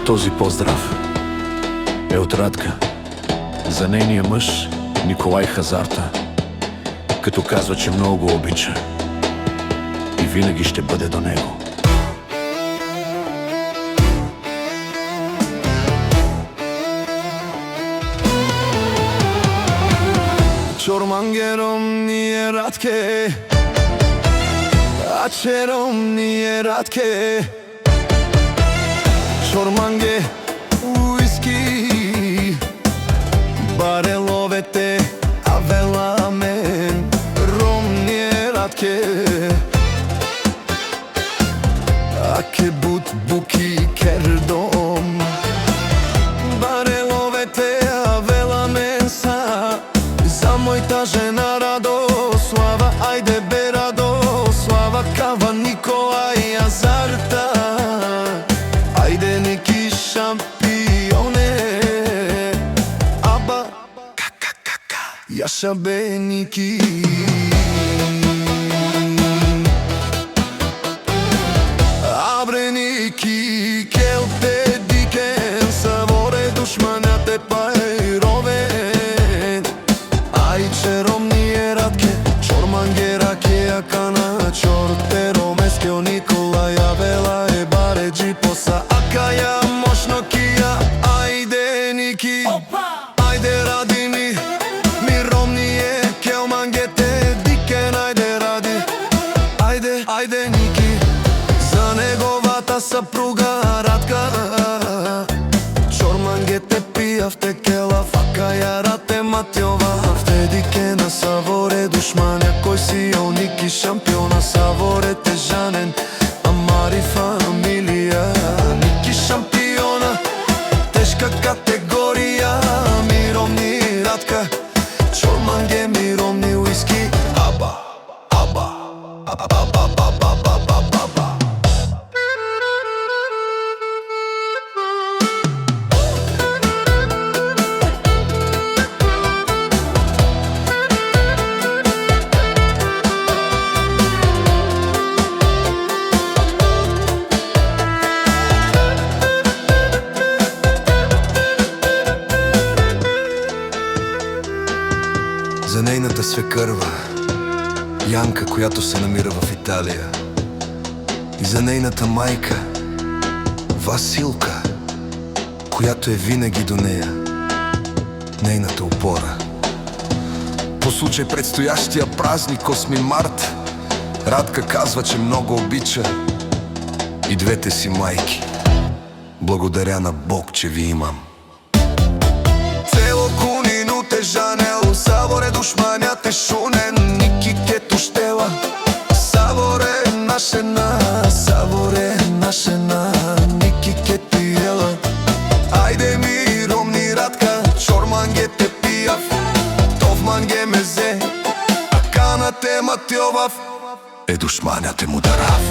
Този поздрав е от Радка за нейния мъж Николай Хазарта, като казва, че много го обича и винаги ще бъде до него. Чормангером ние Радке, ачером ние Радке. Чорманге, уиски, бареловете, авеламен, ром ние Радке. Аке бут буки кердом, бареловете, авеламен са. За мојта жена Радослава, ајде бе Радослава, кава Николај Хазарта. Ајде неки шампионе, аба јаша бе Ники. Абре Ники, келте дикен, саворе душмањате пајровен. Ајчером ние Радке, чорманге ракеја кана, чортером ескел Николај Авела е бареджи поса, акаја мощно кија. Ајде Ники, ајде ради ми ромние келмангете дикен, ајде ради, ајде Ники, за неговата сапруга Радка. Чормангете пијавте келав, акаја рате матјова. Дикена саворе душмања, кој си ја Ники шампиона, саворе тежанен, амари фамилија. Ники шампиона, тешка категорија, миромни Радка, чорманге миромни уиски, аба, аба, аба, аба, аба, аба, аба. За нейната свекърва Янка, която се намира в Италия, и за нейната майка Василка, която е винаги до нея, нейната опора. По случай предстоящия празник 8 март, Радка казва, че много обича и двете си майки. Благодаря на Бог, че ви имам. Цело кунину те жанел, саворе душмањате шунен, Ники кето штела, саворе нашена, саворе нашена, Ники кето ела. Ајде ми ромни Радка, чорманге те пијав, товманге мезе, а канате матјовав, е душмањате му дарав.